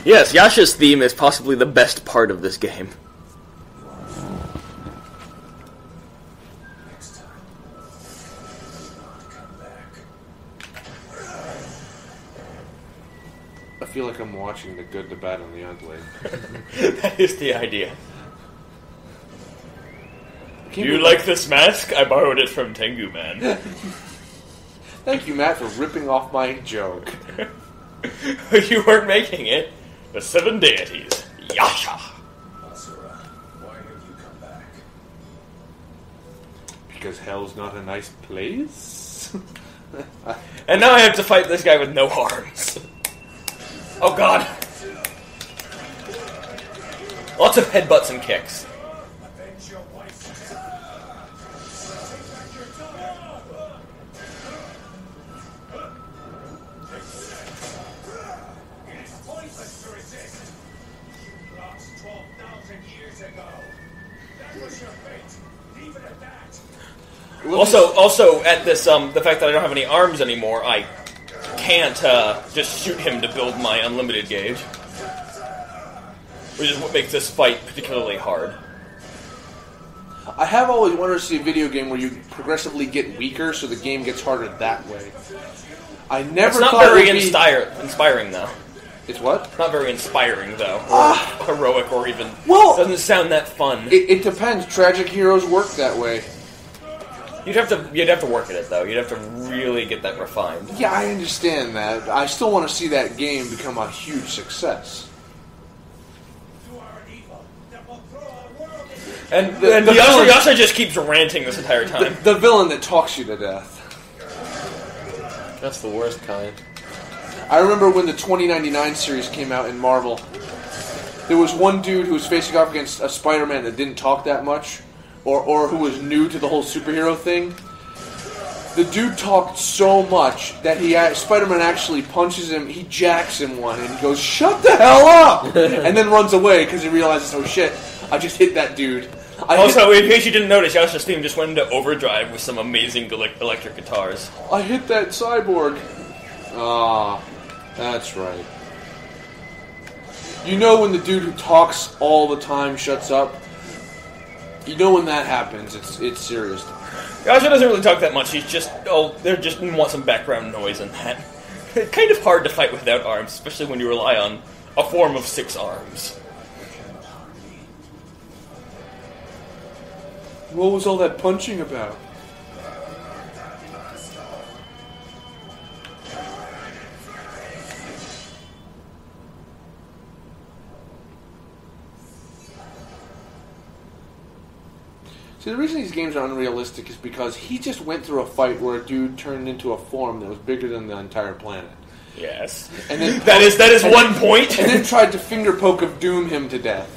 Yes, Yasha's theme is possibly the best part of this game. Next time, not come back. I feel like I'm watching The Good, the Bad, and the Ugly. That is the idea. Do you like this mask? I borrowed it from Tengu Man. Thank you, Matt, for ripping off my joke. You weren't making it. The 7 deities. Yasha! Asura, why have you come back? Because hell's not a nice place? And now I have to fight this guy with no arms. Oh god. Lots of headbutts and kicks. Avenge your wife. It is pointless to resist. You lost 12,000 years ago. That was your fate. Leave it at that. Also, at this, the fact that I don't have any arms anymore, I can't just shoot him to build my unlimited gauge. Which is what makes this fight particularly hard. I have always wanted to see a video game where you progressively get weaker, so the game gets harder that way. I never It's not thought very it would be... inspiring, though. It's what? It's not very inspiring, though. Or heroic, or even... Well... doesn't sound that fun. It depends. Tragic heroes work that way. You'd have to work at it, though. You'd have to really get that refined. Yeah, I understand that. I still want to see that game become a huge success. You are an evil that will throw our world into And The Yasha just keeps ranting this entire time. The villain that talks you to death. That's the worst kind. I remember when the 2099 series came out in Marvel. There was one dude who was facing off against a Spider-Man that didn't talk that much, or who was new to the whole superhero thing. The dude talked so much that Spider-Man actually punches him, he jacks him one, and he goes, "Shut the hell up!" and then runs away because he realizes, oh shit, I just hit that dude. Also, in case you didn't notice, Yasha's theme just went into overdrive with some amazing electric guitars. I hit that cyborg. Ah, that's right. You know when the dude who talks all the time shuts up? You know when that happens, it's serious. Yasha doesn't really talk that much. He's just, they just want some background noise and that. It's kind of hard to fight without arms, especially when you rely on a form of 6 arms. What was all that punching about? See, the reason these games are unrealistic is because he just went through a fight where a dude turned into a form that was bigger than the entire planet. Yes. And then that is one point. And then tried to finger poke of doom him to death.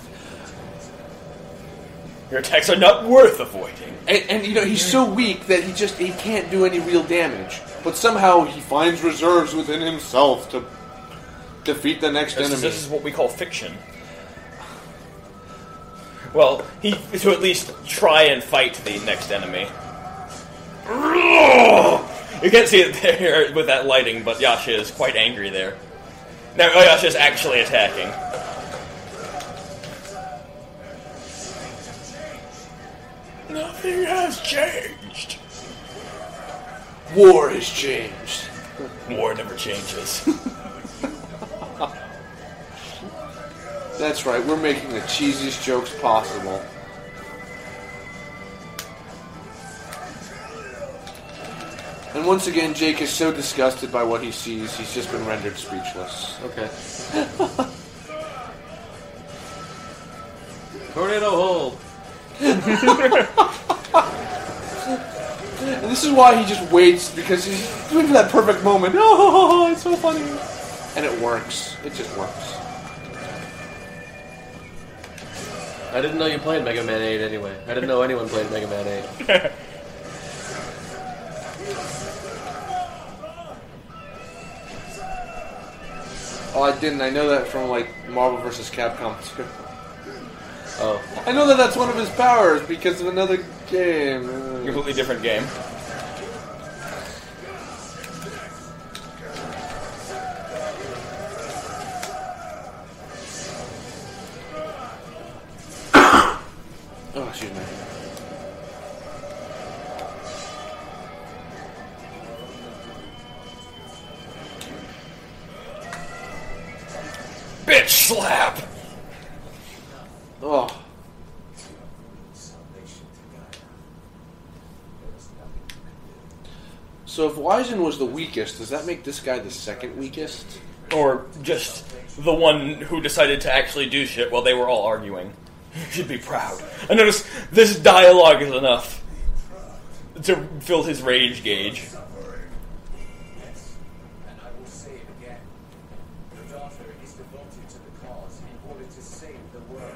Your attacks are not worth avoiding. And you know, he's so weak that he can't do any real damage. But somehow he finds reserves within himself to defeat the next enemy. This is what we call fiction. Well, to at least try and fight the next enemy. You can't see it there with that lighting, but Yasha is quite angry there. Now Yasha is actually attacking. Nothing has changed. War has changed. War never changes. That's right, we're making the cheesiest jokes possible. And once again, Jake is so disgusted by what he sees, he's just been rendered speechless. Okay. Tornado hole! And this is why he just waits, because he's waiting for that perfect moment. Oh, it's so funny. And it works. It just works. I didn't know you played Mega Man 8 anyway. I didn't know anyone played Mega Man 8. Oh, I didn't. I know that from, like, Marvel vs. Capcom 2. Oh. I know that that's one of his powers because of another game. Completely different game. Oh, excuse me. Bitch slap! Oh. So if Wyzen was the weakest, does that make this guy the second weakest? Or just the one who decided to actually do shit while they were all arguing. You should be proud. I notice this dialogue is enough to fill his rage gauge. Yes, and I will say it again. Your daughter is devoted to the cause in order to save the world.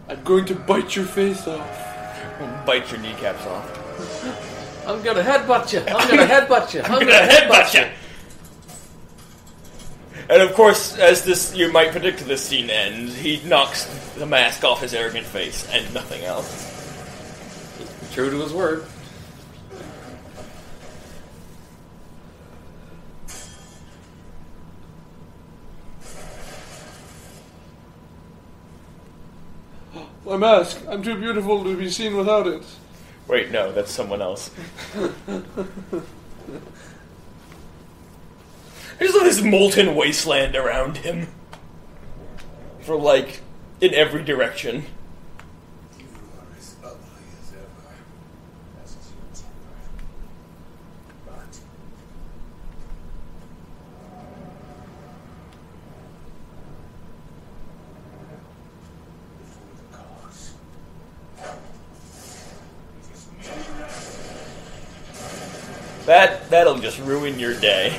I'm going to bite your face off. Bite your kneecaps off. I'm gonna headbutt you. I'm gonna headbutt you. I'm gonna headbutt you! And of course, as this you might predict this scene ends, he knocks the mask off his arrogant face and nothing else. True to his word. My mask. I'm too beautiful to be seen without it. Wait, no, that's someone else. There's like this molten wasteland around him. For like, in every direction. You are as ugly as ever. As is your temper. But before the cause, it is me. That'll just ruin your day.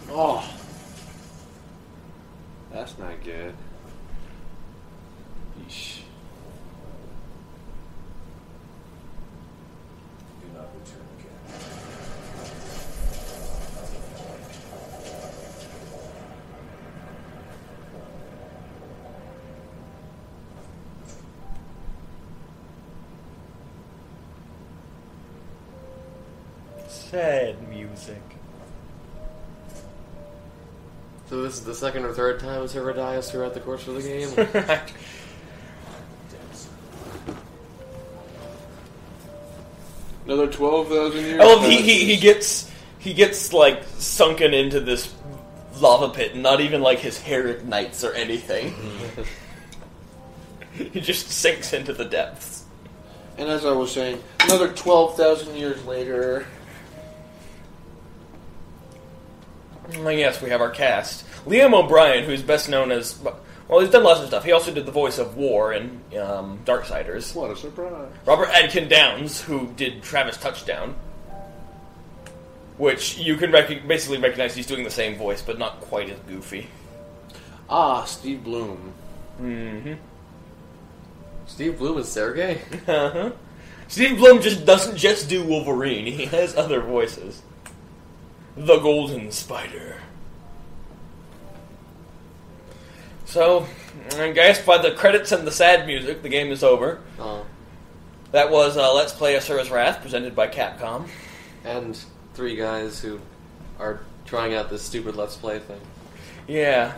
Oh. That's not good. Yeesh. Do not return again. Sad music. So this is the second or third time Asura dies throughout the course of the game? Another 12,000 years? Oh, he gets like sunken into this lava pit, and not even like his hair ignites or anything. He just sinks into the depths. And as I was saying, another 12,000 years later. Yes, we have our cast. Liam O'Brien, who's best known as... Well, he's done lots of stuff. He also did the voice of War in Darksiders. What a surprise. Robert Adkin Downs, who did Travis Touchdown. Which you can basically recognize he's doing the same voice, but not quite as goofy. Ah, Steve Bloom. Mm-hmm. Steve Bloom is Sergey? Uh-huh. Steve Bloom doesn't just do Wolverine. He has other voices. The Golden Spider. So, I guess by the credits and the sad music, the game is over. Oh. That was Let's Play Asura's Wrath, presented by Capcom. And three guys who are trying out this stupid Let's Play thing. Yeah.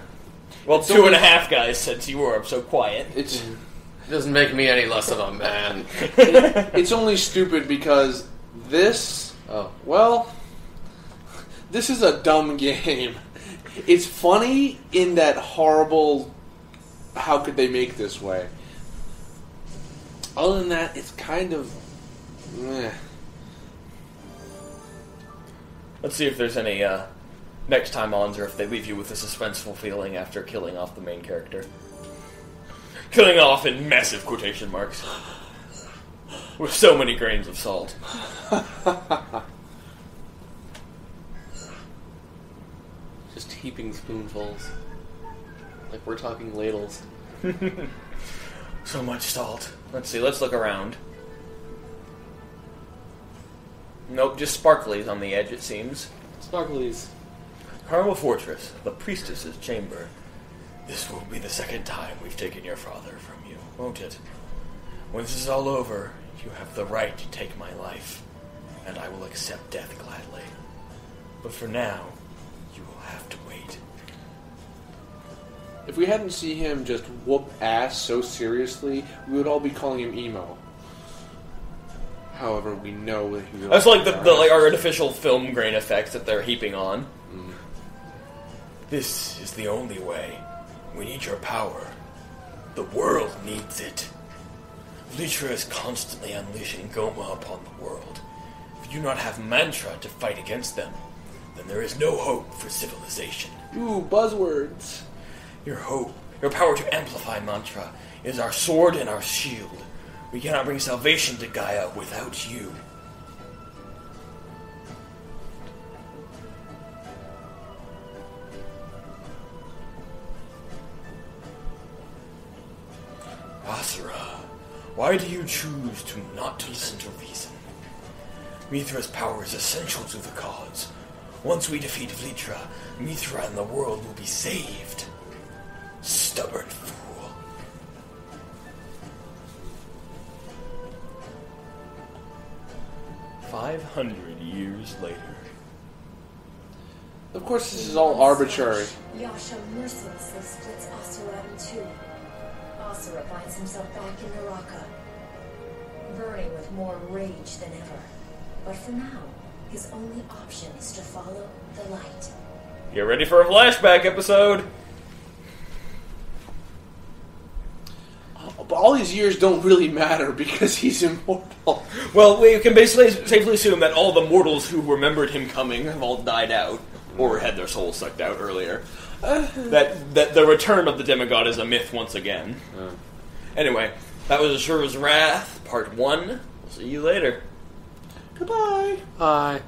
Well, It's 2.5 guys since you were so quiet. It's It doesn't make me any less of a man. it's only stupid because this, Oh. well, this is a dumb game. It's funny in that horrible, how could they make this way? Other than that, it's kind of, meh. Let's see if there's any next time ons, or if they leave you with a suspenseful feeling after killing off the main character. Killing off in massive quotation marks. With so many grains of salt. Just heaping spoonfuls. Like we're talking ladles. So much salt. Let's see, let's look around. Nope, just sparklies on the edge, it seems. Sparklies. Carmel Fortress, the priestess's chamber. This will be the second time we've taken your father from you, won't it? When this is all over, You have the right to take my life, and I will accept death gladly. But for now, you will have to wait. If we hadn't seen him just whoop ass so seriously, we would all be calling him emo. However, we know that he was... That's like the like artificial film grain effects that they're heaping on. This is the only way. We need your power. The world needs it. Vlitra is constantly unleashing Goma upon the world. If you do not have mantra to fight against them, then there is no hope for civilization. Ooh, buzzwords. Your hope, your power to amplify mantra, is our sword and our shield. We cannot bring salvation to Gaia without you. Asura, why do you choose not to listen to reason? Mithra's power is essential to the cause. Once we defeat Vlitra, Mithra and the world will be saved. Stubborn fool. 500 years later. Of course, this is all arbitrary. Yasha mercilessly splits Asura in two. Asura finds himself back in Naraka, burning with more rage than ever. But for now, his only option is to follow the light. Get ready for a flashback episode! But all these years don't really matter because he's immortal. Well, we can basically safely assume that all the mortals who remembered him coming have all died out, or had their souls sucked out earlier. That the return of the demigod is a myth once again. Anyway, that was Asura's Wrath, Part 1. We'll see you later. Goodbye. Bye.